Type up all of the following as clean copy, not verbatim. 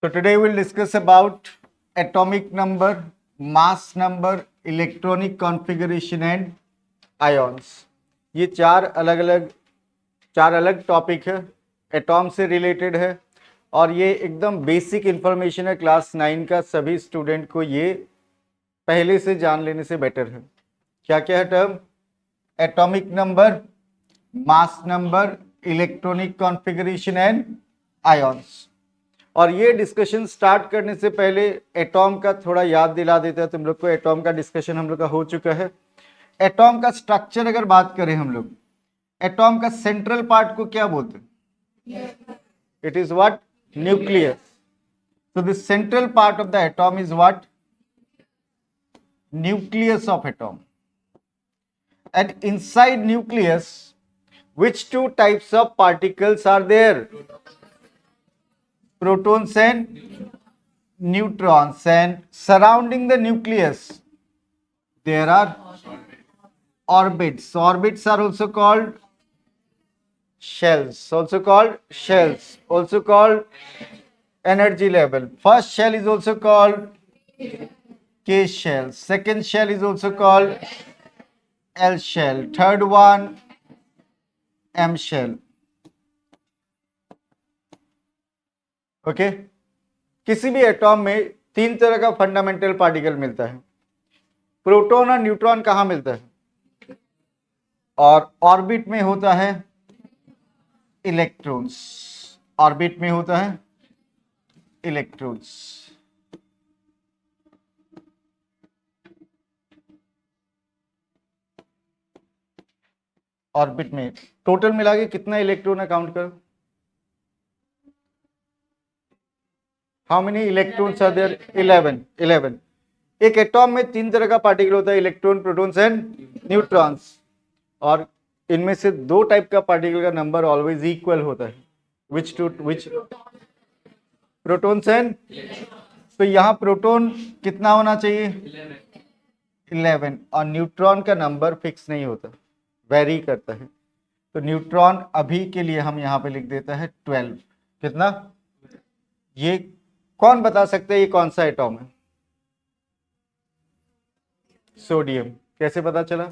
So today we'll discuss about atomic number, mass number, electronic configuration and ions. ये चार अलग topic है, atom से रिलेटेड है और ये एकदम बेसिक इंफॉर्मेशन है। क्लास 9 का सभी स्टूडेंट को ये पहले से जान लेने से बेटर है। क्या क्या है term? Atomic number, mass number, electronic configuration and ions. और ये डिस्कशन स्टार्ट करने से पहले एटॉम का थोड़ा याद दिला देते हैं तुम लोग को। एटॉम का डिस्कशन हम लोग का हो चुका है। एटॉम का स्ट्रक्चर अगर बात करें हम लोग, एटॉम का सेंट्रल पार्ट को क्या बोलते हैं? It is what? Nucleus. So the central part of the atom is what? Nucleus of atom. And inside nucleus, which two types of particles are there? Protons and neutrons. And surrounding the nucleus, there are orbits. Orbits are also called shells. Also called energy level. First shell is also called K shell. Second shell is also called L shell. Third one M shell. Okay किसी भी atom में तीन तरह का fundamental particle मिलता है। Proton और neutron कहाँ मिलता है? और ऑर्बिट में होता है इलेक्ट्रॉन्स। ऑर्बिट में होता है इलेक्ट्रॉन्स। ऑर्बिट में टोटल मिला के कितना इलेक्ट्रॉन है काउंट करो। How many electrons are there? 11। एक एटॉम में तीन तरह का पार्टिकल होता है, इलेक्ट्रॉन, प्रोटॉन्स एंड न्यूट्रॉन्स। और इनमें से दो टाइप का पार्टिकल का नंबर ऑलवेज इक्वल होता है। विच प्रोटॉन्स एंड। तो यहाँ प्रोटॉन कितना होना चाहिए? 11। और न्यूट्रॉन का नंबर फिक्स नहीं होता, वेरी करता है। तो न्यूट्रॉन अभी के लिए हम यहाँ पे लिख देता है 12। कितना? ये कौन बता सकते हैं ये कौन सा एटॉम है? सोडियम। कैसे पता चला?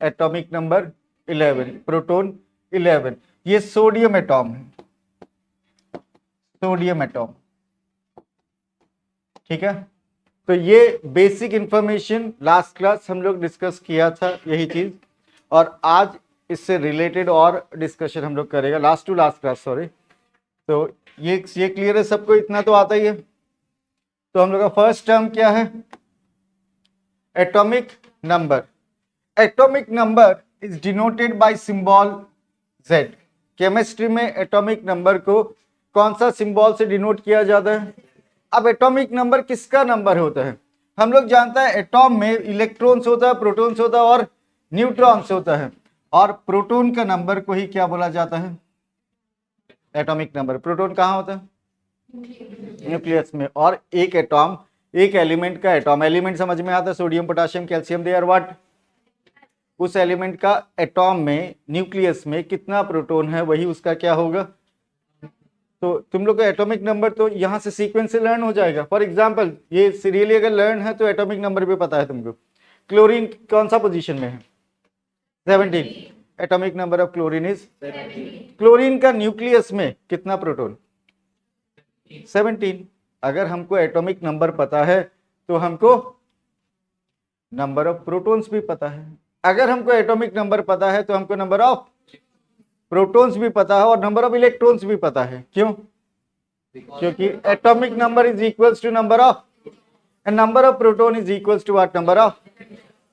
Atomic number 11, proton 11। ये सोडियम एटॉम है, सोडियम एटॉम। ठीक है, तो ये बेसिक इंफॉर्मेशन लास्ट क्लास हम लोग डिस्कस किया था, यही चीज। और आज इससे रिलेटेड और डिस्कशन हम लोग करेगा, last to last class, sorry. तो ये क्लियर है सबको? इतना तो आता ही है। तो हम लोग का फर्स्ट टर्म क्या है? Atomic number. Atomic number is denoted by symbol Z। Chemistry में एटॉमिक नंबर को कौन सा सिंबल से डिनोट किया जाता है? अब एटॉमिक नंबर किसका नंबर होता है? हम लोग जानता है एटॉम में इलेक्ट्रॉन्स होता है, प्रोटॉन्स होता है और न्यूट्रॉन्स होता है। और प्रोटॉन का नंबर को ही क्या बोला जाता है? Atomic number. प्रोटॉन कहाँ होता है? न्यूक्लियस में। और एक एटॉम, एक एलिमेंट का एटॉम, एलिमेंट समझ में आता है, sodium, potassium, calcium, they are what? उस एलिमेंट का एटॉम में, न्यूक्लियस में कितना प्रोटॉन है वही उसका क्या होगा? तो तुम लोग का एटॉमिक नंबर तो यहाँ से सीक्वेंस से लर्न हो जाएगा। फॉर एग्जांपल ये सीरियली अगर लर्न है तो एटॉमिक नंबर भी पता है तुमको। क्लोरीन कौन सा पोजीशन में है? 17। Atomic number of chlorine is 17। Chlorine का न्यूक्लियस में कितना प्रोटॉन? 17। अगर हमको एटॉमिक नंबर पता है तो हमको नंबर ऑफ प्रोटॉन्स भी पता है। अगर हमको एटॉमिक नंबर पता है तो हमको नंबर ऑफ प्रोटॉन्स भी पता है और नंबर ऑफ इलेक्ट्रॉन्स भी पता है। क्यों? क्योंकि atomic number is equals to number of, and number of proton is equals to what? Number of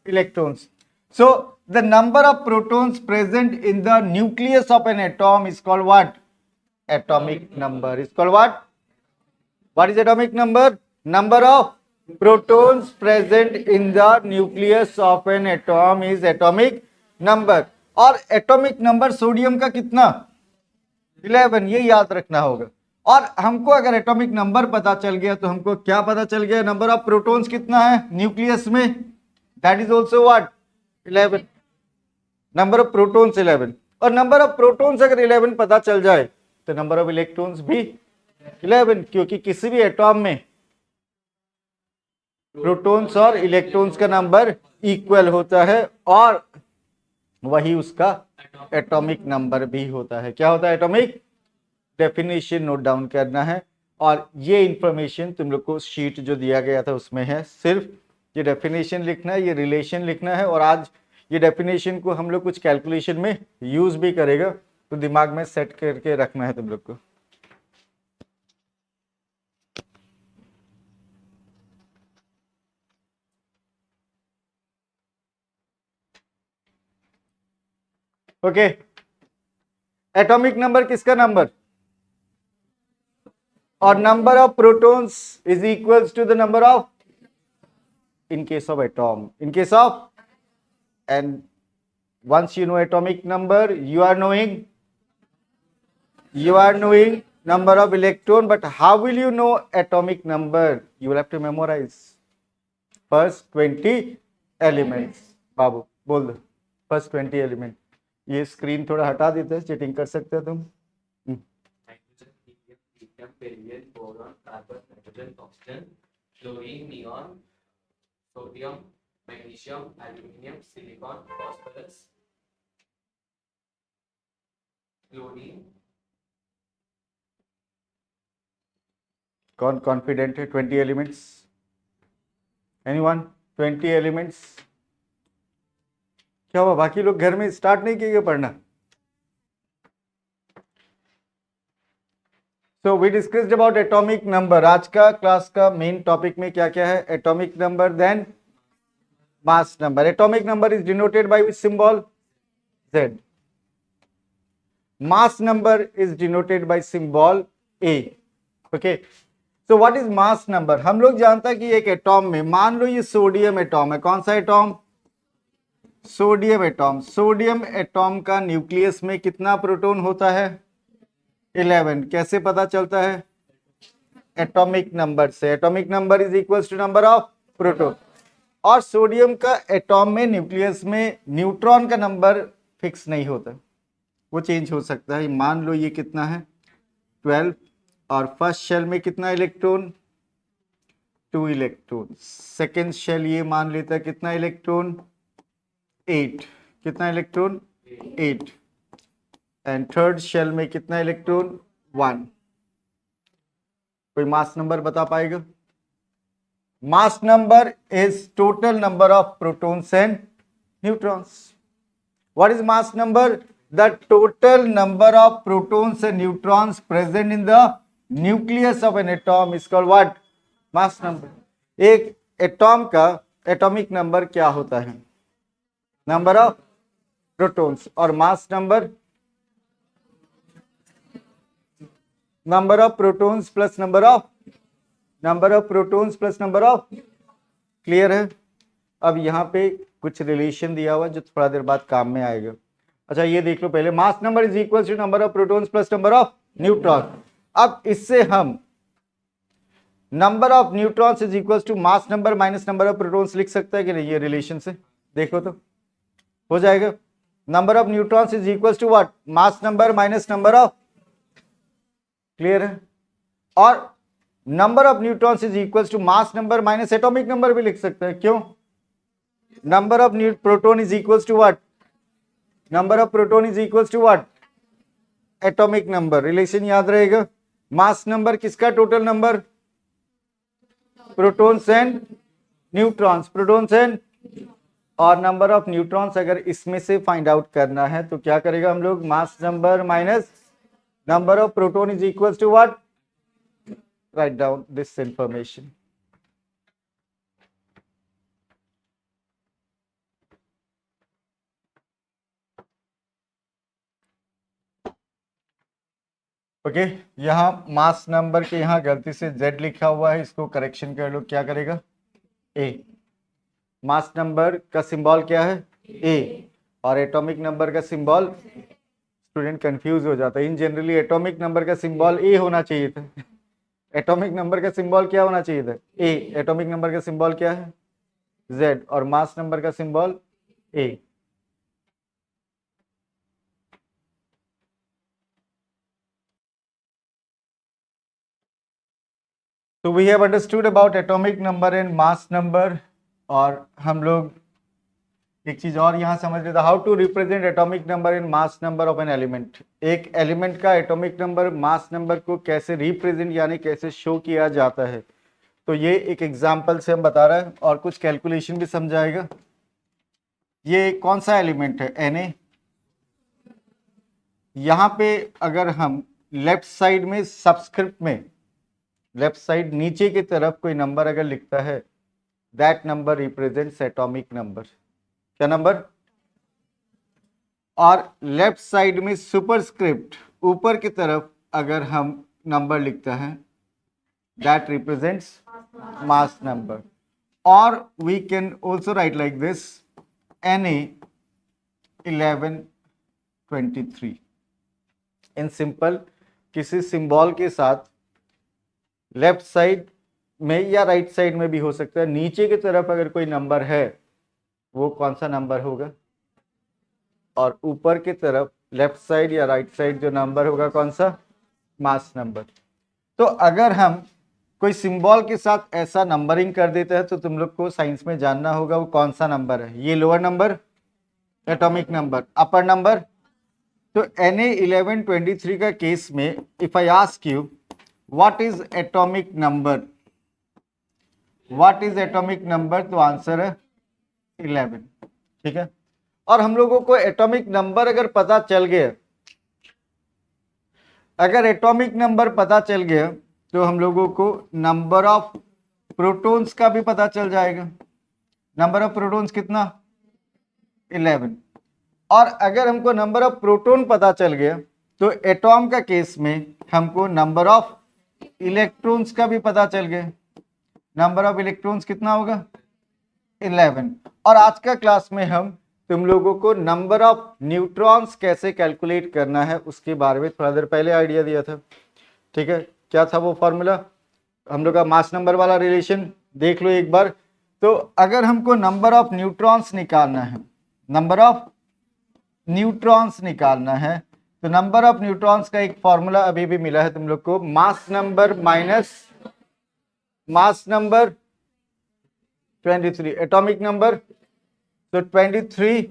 electrons. So the number of protons present in the nucleus of an atom is called what? Atomic number is called what? What is atomic number? Number of protons present in the nucleus of an atom is atomic number। और atomic number sodium का कितना? 11। ये याद रखना होगा। और हमको अगर एटॉमिक नंबर पता चल गया तो हमको क्या पता चल गया? नंबर ऑफ प्रोटॉन्स कितना है न्यूक्लियस में? That is also what? 11। Number of protons 11। और नंबर ऑफ प्रोटॉन्स अगर 11 पता चल जाए तो नंबर ऑफ इलेक्ट्रॉन्स भी 11, क्योंकि किसी भी एटॉम में प्रोटॉन्स और इलेक्ट्रॉन्स का नंबर इक्वल होता है और वही उसका एटॉमिक नंबर भी होता है। क्या होता है? एटॉमिक। डेफिनेशन नोट डाउन करना है और ये इंफॉर्मेशन तुम लोग को शीट जो दिया गया था उसमें है, सिर्फ ये डेफिनेशन लिखना है, ये रिलेशन लिखना है और आज ये डेफिनेशन को हम लोग कुछ कैलकुलेशन में यूज भी करेगा, तो दिमाग में सेट करके रखना है तुम लोग को। ओके, एटॉमिक नंबर किसका नंबर? और number of protons is equals to the number of, in case of atom, in case of, and once you know atomic number, you are knowing number of electron, but how will you know atomic number? You will have to memorize first 20 elements। बाबू बोल दो first 20 element. ये screen थोड़ा हटा देते हैं, cheating कर सकते हो तुम। Beryllium, boron, carbon, nitrogen, oxygen, chlorine, neon, sodium, magnesium, aluminium, silicon, phosphorus, chlorine। कौन कॉन्फिडेंट है? 20 एलिमेंट्स, एनीवन? 20 एलिमेंट्स। क्या हुआ, बाकी लोग घर में स्टार्ट नहीं किए पढ़ना? So we discussed about atomic number. आज का क्लास का मेन टॉपिक में क्या क्या है? Atomic number, then mass number. Atomic number is denoted by which symbol? Z। Mass number is denoted by symbol A। Okay, so what is mass number? हम लोग जानता है कि एक एटॉम में, मान लो ये सोडियम एटॉम है। कौन सा atom? Sodium atom. Sodium atom का न्यूक्लियस में कितना प्रोटॉन होता है? 11। कैसे पता चलता है? एटॉमिक नंबर से। Atomic number is equal to number of proton. और सोडियम का एटॉम में, न्यूक्लियस में न्यूट्रॉन का नंबर फिक्स नहीं होता, वो चेंज हो सकता है। मान लो ये कितना है? 12। और फर्स्ट शेल में कितना इलेक्ट्रॉन? 2 इलेक्ट्रॉन। सेकेंड शेल ये मान लेता है कितना इलेक्ट्रॉन? 8। कितना इलेक्ट्रॉन? 8। एंड थर्ड शेल में कितना इलेक्ट्रॉन? 1। कोई मास नंबर बता पाएगा? Mass number is total number of protons and neutrons. What is mass number? The total number of protons and neutrons present in the nucleus of an atom is called what? Mass number. एक atom का atomic number क्या होता है? Number of protons. और mass number? Number of protons plus number of protons plus number of. Clear है? अब यहाँ पे कुछ रिलेशन दिया हुआ जो थोड़ा देर बाद काम में आएगा। अच्छा ये देख लो पहले, mass number is equal to number of protons plus number of neutron. अब इससे हम number of neutrons is equal to mass number minus number of protons लिख सकता है कि नहीं? ये रिलेशन से देखो तो हो जाएगा। Number of neutrons is equal to what? Mass number minus number of. Clear है? और number of neutrons is equal to mass number minus atomic number भी लिख सकते हैं। क्यों? Number of proton is equal to what? Number of proton is equal to what? Atomic number. Relation याद रहेगा। Mass number किसका total number? Protons and neutrons, protons and. और number of neutrons अगर इसमें से फाइंड आउट करना है तो क्या करेगा हम लोग? Mass number minus number of proton is equal to what? Write down this information. Okay, यहाँ मास नंबर के यहाँ गलती से Z लिखा हुआ है, इसको करेक्शन कर लो। क्या करेगा? A। मास नंबर का सिंबल क्या है? A। और एटॉमिक नंबर का सिंबल, स्टूडेंट कंफ्यूज हो जाता है। इन जनरली एटॉमिक नंबर का सिंबल A होना चाहिए था। एटॉमिक नंबर का सिंबल क्या होना चाहिए था? A। एटॉमिक नंबर का सिंबल क्या है? Z। और मास नंबर का सिंबल A। तो we have understood about atomic number and mass number. और हम लोग एक चीज और यहाँ समझ लेते, how to represent atomic number in mass number of an element. एक एलिमेंट का एटॉमिक नंबर मास नंबर को कैसे रिप्रेजेंट यानी कैसे शो किया जाता है, तो ये एक एग्जांपल से हम बता रहे हैं और कुछ कैलकुलेशन भी समझाएगा। ये कौन सा एलिमेंट है, Na। यहाँ पे अगर हम लेफ्ट साइड में सबस्क्रिप्ट में लेफ्ट साइड नीचे की तरफ कोई नंबर अगर लिखता है, that number represents atomic number. क्या नंबर? और लेफ्ट साइड में सुपरस्क्रिप्ट ऊपर की तरफ अगर हम नंबर लिखता है, दैट रिप्रेजेंट्स मास नंबर। और we can also write like this, Na 1123 in simple किसी सिंबल के साथ लेफ्ट साइड में या राइट साइड में भी हो सकता है, नीचे की तरफ अगर कोई नंबर है वो कौन सा नंबर होगा, और ऊपर की तरफ लेफ्ट साइड या राइट साइड जो नंबर होगा कौन सा, मास नंबर। तो अगर हम कोई सिंबल के साथ ऐसा नंबरिंग कर देते हैं तो तुम लोग को साइंस में जानना होगा वो कौन सा नंबर है। ये लोअर नंबर एटॉमिक नंबर, अपर नंबर। तो Na 1123 का केस में if I ask you what is atomic number, what is atomic number, तो आंसर है 11। ठीक है। और हम लोगों को एटॉमिक नंबर अगर पता चल गया, अगर एटॉमिक नंबर पता चल गया तो हम लोगों को नंबर ऑफ प्रोटॉन्स का भी पता चल जाएगा। नंबर ऑफ प्रोटॉन्स कितना, 11। और अगर हमको नंबर ऑफ प्रोटॉन पता चल गया तो एटॉम का केस में हमको नंबर ऑफ इलेक्ट्रॉन्स का भी पता चल गया। नंबर ऑफ इलेक्ट्रॉन्स कितना होगा, 11। और आज का क्लास में हम तुम लोगों को नंबर ऑफ न्यूट्रॉन्स कैसे कैलकुलेट करना है उसके बारे में थोड़ा देर पहले आइडिया दिया था। ठीक है, क्या था वो फॉर्मूला, हम लोग का मास नंबर वाला रिलेशन देख लो एक बार। तो अगर हमको नंबर ऑफ न्यूट्रॉन्स निकालना है, नंबर ऑफ न्यूट्रॉन्स निकालना है, तो नंबर ऑफ न्यूट्रॉन्स का एक फॉर्मूला अभी भी मिला है तुम लोग को, मास number minus mass number 23, atomic number. तो 23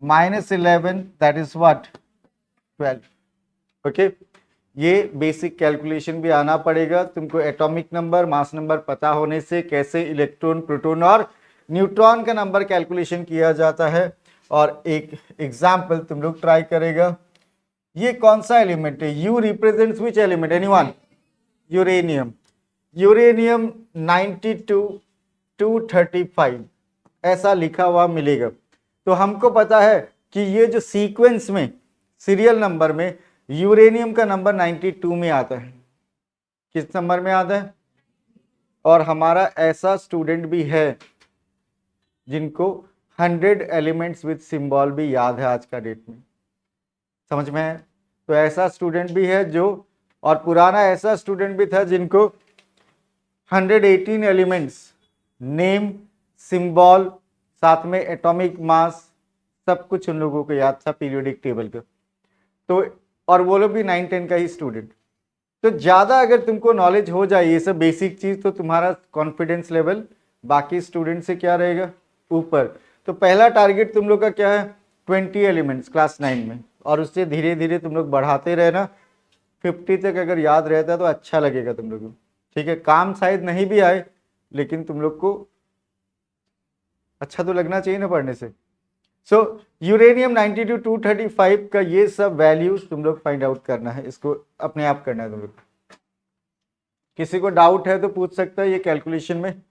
minus 11 that is what, 12। Okay, ये बेसिक कैलकुलेशन भी आना पड़ेगा तुमको। एटॉमिक नंबर मास नंबर पता होने से कैसे इलेक्ट्रॉन प्रोटॉन और न्यूट्रॉन का नंबर कैलकुलेशन किया जाता है। और एक एग्जाम्पल तुम लोग ट्राई करेगा। ये कौन सा एलिमेंट है, you represents which element, anyone, uranium. Uranium 92-235 ऐसा लिखा हुआ मिलेगा। तो हमको पता है कि ये जो सीक्वेंस में सीरियल नंबर में यूरेनियम का नंबर 92 में आता है। किस नंबर में आता है? और हमारा ऐसा स्टूडेंट भी है जिनको 100 एलिमेंट्स विद सिंबल भी याद है आज का डेट में, समझ में है? तो ऐसा स्टूडेंट भी है जो, और पुराना ऐसा स्टूडेंट भी था जिनको 118 एलिमेंट्स, नेम, सिंबल, साथ में एटॉमिक मास, सब कुछ उन लोगों को याद था पीरियोडिक टेबल का। तो और वो लोग भी 9-10 का ही स्टूडेंट। तो ज़्यादा अगर तुमको नॉलेज हो जाए ये सब बेसिक चीज़, तो तुम्हारा कॉन्फिडेंस लेवल बाकी स्टूडेंट से क्या रहेगा, ऊपर। तो पहला टारगेट तुम लोग का क्या है, 20 एलिमेंट्स क्लास 9 में, और उससे धीरे धीरे तुम लोग बढ़ाते रहना। 50 तक अगर याद रहता है तो अच्छा लगेगा तुम लोग को। ठीक है, काम शायद नहीं भी आए लेकिन तुम लोग को अच्छा तो लगना चाहिए ना पढ़ने से। सो यूरेनियम 92-235 का ये सब वैल्यूज तुम लोग फाइंड आउट करना है, इसको अपने आप करना है तुम लोग। किसी को डाउट है तो पूछ सकता है ये कैलकुलेशन में।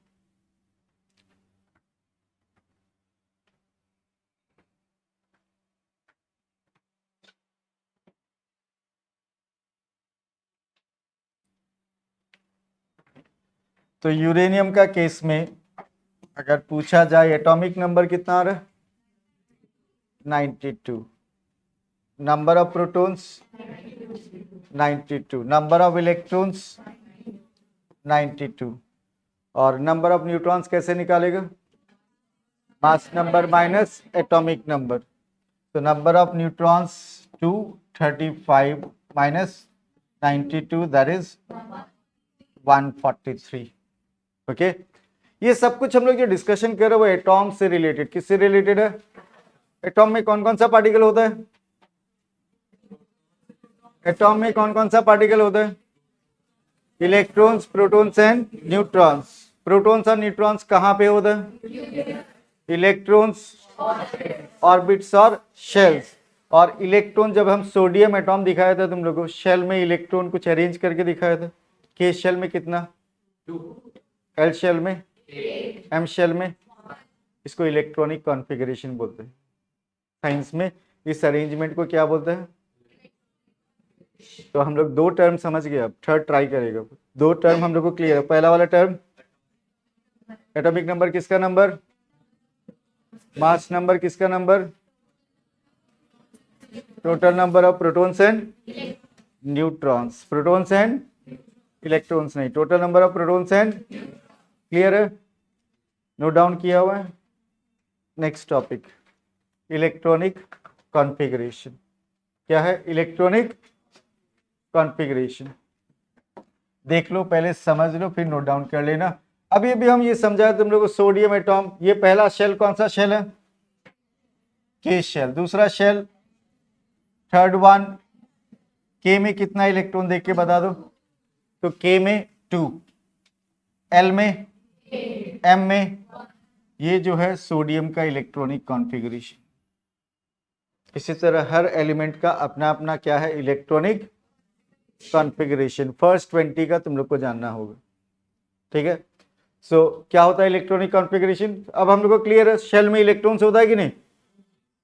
तो यूरेनियम का केस में अगर पूछा जाए एटॉमिक नंबर कितना आ रहा है, 92। Number of protons 92, number of electrons 92, और नंबर ऑफ न्यूट्रॉन्स कैसे निकालेगा, mass number minus atomic number. तो number of neutrons 235 minus 92 that is 143। Okay, ये सब कुछ हम लोग जो डिस्कशन कर रहे हैं वो एटॉम से रिलेटेड, किससे रिलेटेड है? एटॉम में कौन कौन सा पार्टिकल होता है? एटॉम में कौन कौन सा पार्टिकल होता है? Electrons, protons and neutrons. Protons और न्यूट्रॉन्स कहाँ पे होता है? इलेक्ट्रॉन्स, ऑर्बिट्स और शेल्स। और इलेक्ट्रॉन, जब हम सोडियम एटॉम दिखाया था तुम लोगों को, शेल में इलेक्ट्रॉन कुछ अरेंज करके दिखाया था। के शेल में कितना? 2, एल शेल में, 8, एम शेल में। इसको इलेक्ट्रॉनिक कॉन्फ़िगरेशन बोलते हैं। साइंस में इस अरेंजमेंट को क्या बोलते हैं? तो हम लोग दो टर्म समझ गए, अब थर्ड ट्राई करेगा। दो टर्म हम लोग को क्लियर है। पहला वाला टर्म, एटॉमिक नंबर किसका नंबर? मास नंबर किसका number? Total number of protons and neutrons. Protons and electrons नहीं, total number of protons and. Clear है? नोट डाउन किया हुआ है। Next topic, electronic configuration. क्या है? Electronic configuration. देख लो, पहले समझ लो, फिर नोट डाउन कर लेना। अभी अभी हम ये समझाया तुम लोग को, सोडियम एटॉम, ये पहला शेल कौन सा शेल है? K shell. दूसरा शेल, थर्ड वन, के में कितना इलेक्ट्रॉन देख के बता दो। तो के में 2, एल में, एम में। ये जो है सोडियम का इलेक्ट्रॉनिक कॉन्फ़िगरेशन। इसी तरह हर एलिमेंट का अपना अपना क्या है? Electronic configuration. फर्स्ट 20 का तुम लोग को जानना होगा, ठीक है? सो क्या होता है इलेक्ट्रॉनिक कॉन्फ़िगरेशन? अब हम लोग को क्लियर है, शेल में इलेक्ट्रॉन्स होता है कि नहीं?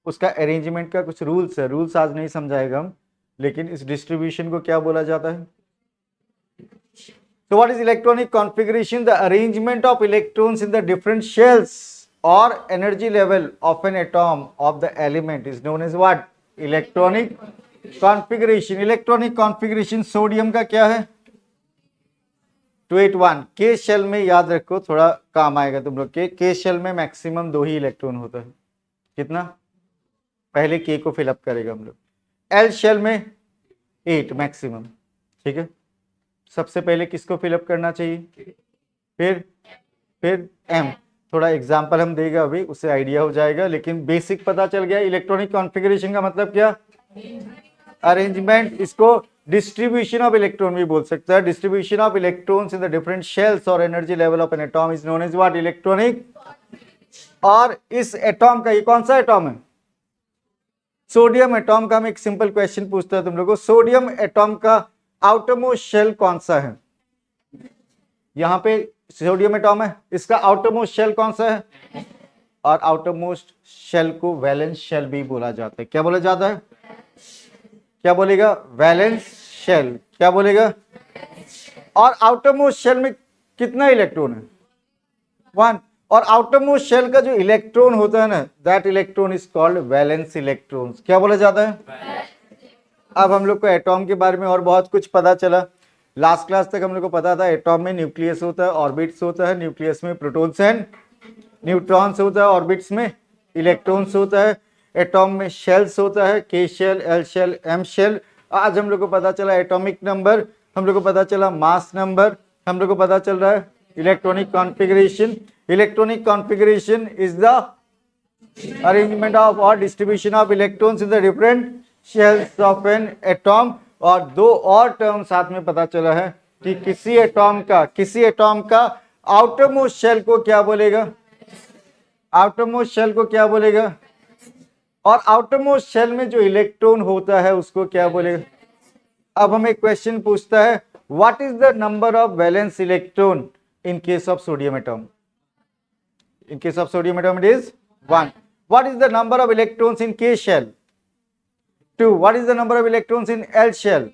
उसका अरेंजमेंट का कुछ रूल्स है। रूल्स आज नहीं समझाएगा हम, लेकिन इस डिस्ट्रीब्यूशन को क्या बोला जाता है? So what is electronic configuration? The arrangement of electrons in the different shells or energy level of an atom of the element is known as what? Electronic configuration. Electronic configuration sodium का क्या है? 281। के shell में याद रखो, थोड़ा काम आएगा तुम लोग के शेल में मैक्सिमम 2 ही इलेक्ट्रॉन होता है। कितना? पहले के को फिलअप करेगा हम लोग। एल शेल में 8 मैक्सिमम, ठीक है? सबसे पहले किसको फिलअप करना चाहिए? फिर एम। थोड़ा एग्जाम्पल हम देगा अभी, उससे आइडिया हो जाएगा, लेकिन बेसिक पता चल गया। इलेक्ट्रॉनिक कॉन्फ़िगरेशन का मतलब क्या? अरेंजमेंट। इसको डिस्ट्रीब्यूशन ऑफ इलेक्ट्रॉन भी बोल सकता है। Distribution of electrons in the different shells और energy level of an atom is known as what? Electronic. और इस एटॉम का, ये कौन सा एटॉम है? सोडियम एटॉम का। हम एक सिंपल क्वेश्चन पूछता है तुम लोगों को, सोडियम एटॉम का आउटरमोस्ट शेल कौन सा है? यहां पे सोडियम एटॉम है, इसका आउटरमोस्ट शेल कौन सा है? और आउटरमोस्ट शेल को वैलेंस शेल भी बोला जाता है। क्या बोला जाता है? क्या बोलेगा? Valence shell. क्या बोलेगा? और आउटरमोस्ट शेल में कितना इलेक्ट्रॉन है? 1। और आउटरमोस्ट शेल का जो इलेक्ट्रॉन होता है ना, that electron is called valence electrons. क्या बोला जाता है? अब हम लोग को एटॉम के बारे में और बहुत कुछ पता चला। लास्ट क्लास तक हम लोग को पता था एटॉम में न्यूक्लियस होता है, ऑर्बिट्स होता है, न्यूक्लियस में प्रोटॉन्स एंड न्यूट्रॉन्स होता है, ऑर्बिट्स में इलेक्ट्रॉन्स होता है, एटॉम में शेल्स होता है, K shell, L shell, M shell. आज हम लोग को पता चला एटॉमिक नंबर, हम लोग को पता चला मास नंबर, हम लोग को पता चल रहा है electronic configuration. Electronic configuration is the arrangement of और distribution of electrons in the different shells of an atom. और दो और टर्म साथ में पता चला है कि किसी एटॉम का आउटरमोस्ट शेल को क्या बोलेगा? आउटरमोस्ट शेल को क्या बोलेगा? और आउटरमोस्ट शेल में जो इलेक्ट्रॉन होता है उसको क्या बोलेगा? अब हमें क्वेश्चन पूछता है, what is the number of valence electron in case of sodium atom? In case of sodium atom it is 1. What is the number of electrons in K shell? 2. What is the number of electrons in L shell?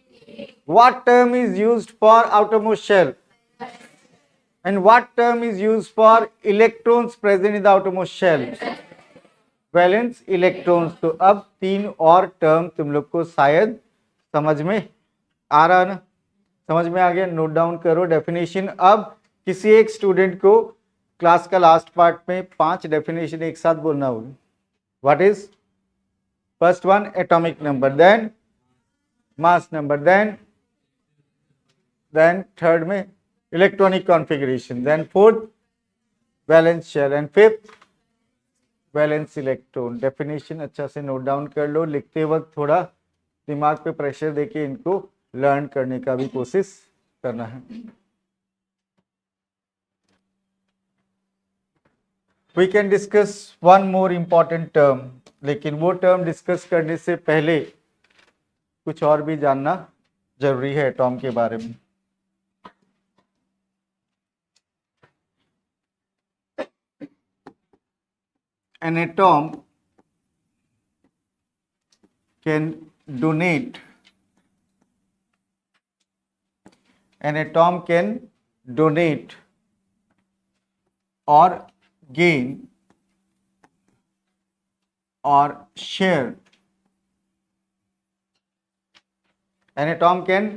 What term is used for outermost shell? And what term is used for electrons present in the outermost shell? Valence electrons. तो अब 3 और term तुम लोग को शायद समझ में आ रहा है ना? समझ में आ गया? नोट डाउन करो डेफिनेशन। अब किसी एक स्टूडेंट को क्लास का लास्ट पार्ट में 5 डेफिनेशन एक साथ बोलना होगी। What is first one? Atomic number, then mass number, then third में electronic configuration, then fourth valence shell and fifth valence electron. Definition अच्छा से नोट डाउन कर लो, लिखते वक्त थोड़ा दिमाग पे प्रेशर देके इनको लर्न करने का भी कोशिश करना है। We can discuss one more important term, लेकिन वो टर्म डिस्कस करने से पहले कुछ और भी जानना जरूरी है एटॉम के बारे में। An atom can donate, an atom can donate or gain or share, an atom can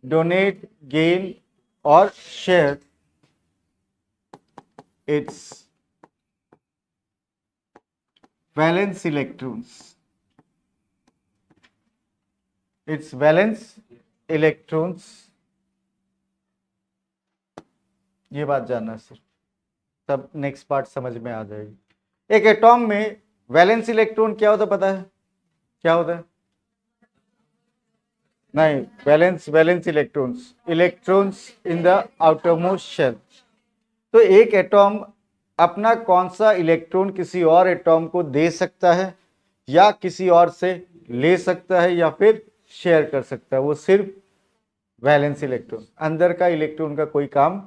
donate, gain or share its valence electrons, its valence electrons। ये बात जानना सर, तब नेक्स्ट पार्ट समझ में आ जाएगी। एक एटॉम में वैलेंस इलेक्ट्रॉन क्या होता है पता है? क्या होता है? नहीं, valence electrons, electrons in the outermost shell. तो एक एटॉम अपना कौन सा इलेक्ट्रॉन किसी और एटॉम को दे सकता है या किसी और से ले सकता है या फिर शेयर कर सकता है, वो सिर्फ वैलेंस इलेक्ट्रॉन। अंदर का इलेक्ट्रॉन का कोई काम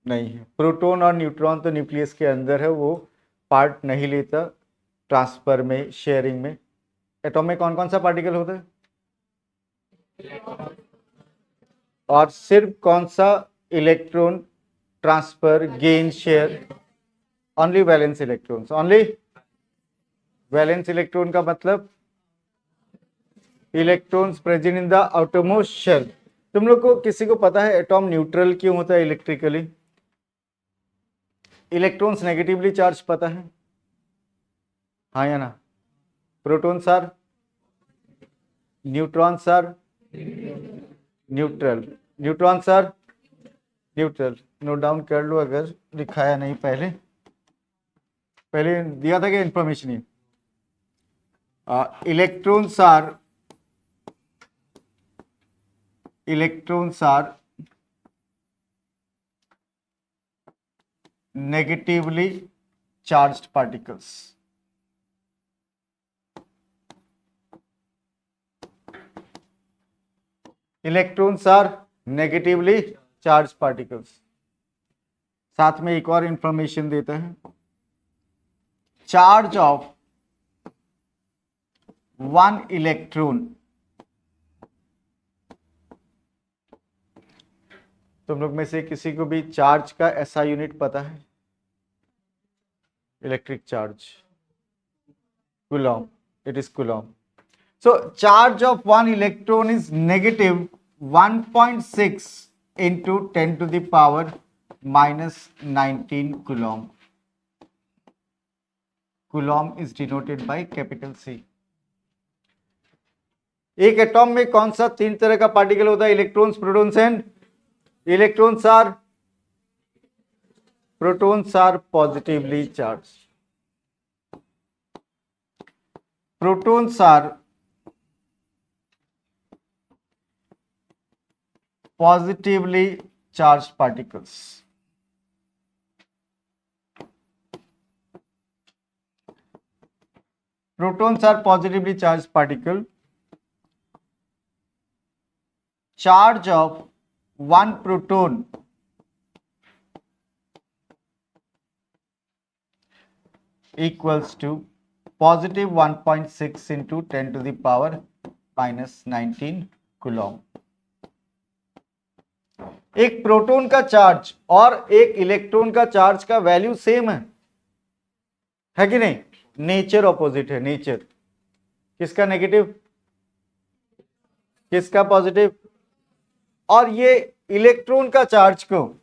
नहीं है। प्रोटॉन और न्यूट्रॉन तो न्यूक्लियस के अंदर है, वो पार्ट नहीं लेता ट्रांसफर में, शेयरिंग में। एटॉम में कौन कौन सा पार्टिकल होता है और सिर्फ कौन सा electron transfer, gain, share? Only valence electrons, only valence electron का मतलब electrons present in the outermost shell. तुम लोग को किसी को पता है एटॉम न्यूट्रल क्यों होता है इलेक्ट्रिकली? इलेक्ट्रॉन्स नेगेटिवली चार्ज, पता है? हाँ या ना? Protons are, neutrons are neutral, neutrons are neutral. Note down कर लो अगर लिखाया नहीं पहले, पहले दिया था क्या इंफॉर्मेशन? ये electrons are negatively charged particles। Electrons are negatively charge particles. साथ में एक और इंफॉर्मेशन देता है, चार्ज ऑफ वन इलेक्ट्रॉन, तुम लोग में से किसी को भी चार्ज का ऐसा यूनिट पता है? Electric charge, Coulomb, it is Coulomb. So charge of one electron is negative 1.6 into 10 to the power minus 19 coulomb. Coulomb is denoted by capital C। एक एटॉम में कौन सा तीन तरह का पार्टिकल होता है? Electrons, protons and protons are positively charge, protons are positively charged particles। Protons are positively charged particle। Charge of one proton equals to positive 1.6 into 10 to the power minus 19 coulomb। एक proton का charge और एक electron का charge का value same है कि नहीं? Nature opposite है। नेचर किसका नेगेटिव, किसका पॉजिटिव? और ये इलेक्ट्रॉन का चार्ज को,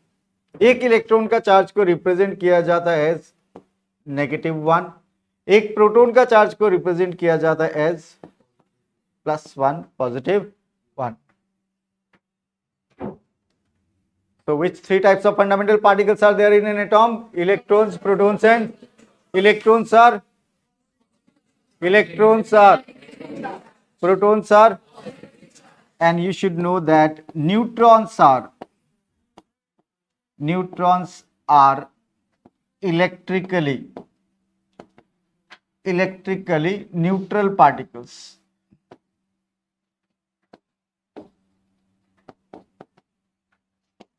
एक इलेक्ट्रॉन का चार्ज को रिप्रेजेंट किया जाता है एज -1, एक प्रोटॉन का चार्ज को रिप्रेजेंट किया जाता है as +1, +1। So which three types of fundamental particles are there in an atom? Electrons, protons and electrons are protons are, and you should know that neutrons are electrically neutral particles.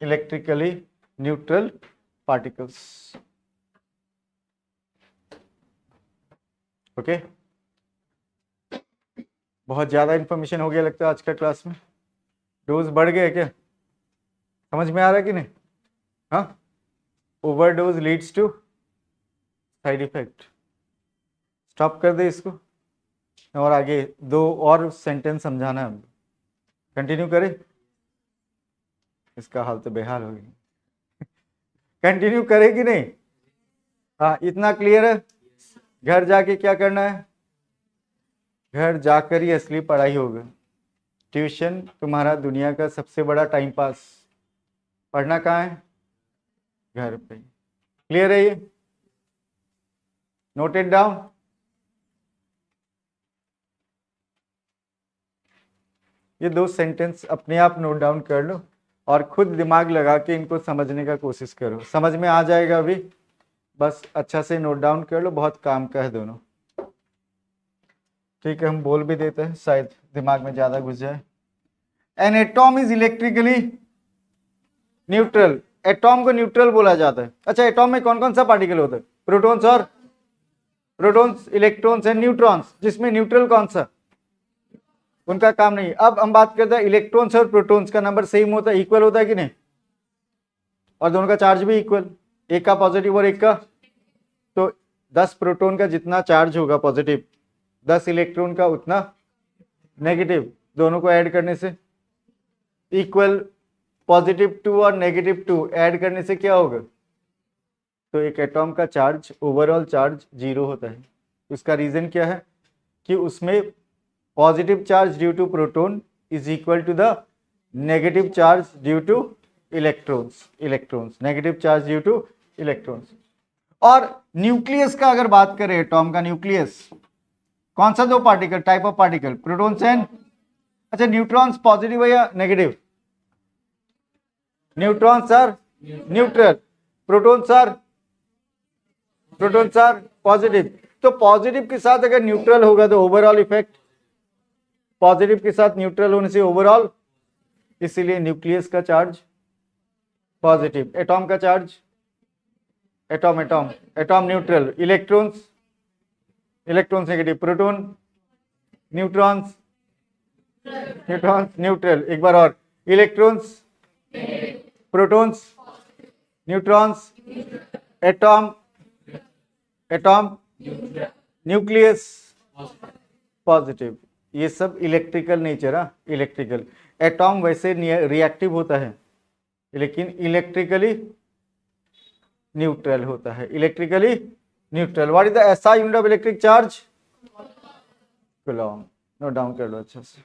Electrically neutral particles. Okay बहुत ज़्यादा information हो गया लगता है आज का class में। Dose बढ़ गए क्या? समझ में आ रहा है कि नहीं? हाँ, overdose leads to side effect. Stop कर दे इसको और आगे 2 और सेंटेंस समझाना है हमको। कंटिन्यू करें? इसका हाल तो बेहाल हो गया। कंटिन्यू करे कि नहीं? हाँ, इतना क्लियर है? घर जाके क्या करना है? घर जाकर ही असली पढ़ाई होगा। ट्यूशन तुम्हारा दुनिया का सबसे बड़ा टाइम पास। पढ़ना कहाँ है? घर पे। क्लियर है ये? Noted down? ये 2 सेंटेंस अपने आप नोट डाउन कर लो और खुद दिमाग लगा के इनको समझने का कोशिश करो। समझ में आ जाएगा अभी, बस अच्छा से नोट डाउन कर लो। बहुत काम का है दोनों। ठीक है, हम बोल भी देते हैं, शायद दिमाग में ज़्यादा घुस जाए। An atom is electrically neutral. Atom को न्यूट्रल बोला जाता है। अच्छा, एटॉम में कौन कौन सा पार्टिकल होता है? Protons, electrons and neutrons. जिसमें न्यूट्रल कौन सा? उनका काम नहीं। अब हम बात करते हैं इलेक्ट्रॉन्स और प्रोटॉन्स का नंबर सेम होता है, इक्वल होता है कि नहीं? और दोनों का चार्ज भी इक्वल, एक का पॉजिटिव और एक का। तो 10 प्रोटॉन का जितना चार्ज होगा पॉजिटिव, 10 इलेक्ट्रॉन का उतना नेगेटिव। दोनों को ऐड करने से इक्वल। पॉजिटिव 2 और नेगेटिव 2 ऐड करने से क्या होगा? तो एक एटॉम का चार्ज, ओवरऑल चार्ज 0 होता है। उसका रीजन क्या है? कि उसमें positive charge due to proton is equal to the negative charge due to electrons. Negative charge due to electrons. और न्यूक्लियस का अगर बात करें, एटॉम का न्यूक्लियस, कौन सा 2 particle, type of particle? Protons and, अच्छा, न्यूट्रॉन्स पॉजिटिव है या negative? Neutrons are neutral, protons are positive. तो पॉजिटिव के साथ अगर न्यूट्रल होगा तो ओवरऑल इफेक्ट, पॉजिटिव के साथ न्यूट्रल होने से ओवरऑल, इसीलिए न्यूक्लियस का चार्ज पॉजिटिव, एटॉम का charge, atom neutral, electrons negative, proton neutrons neutral. एक बार और, electrons, protons, neutrons, atom nucleus positive. ये सब इलेक्ट्रिकल नेचर है। इलेक्ट्रिकल एटॉम वैसे रिएक्टिव होता है लेकिन इलेक्ट्रिकली न्यूट्रल होता है। Electrically neutral. What is the SI unit of electric charge? Coulomb. Note down कर लो अच्छा से।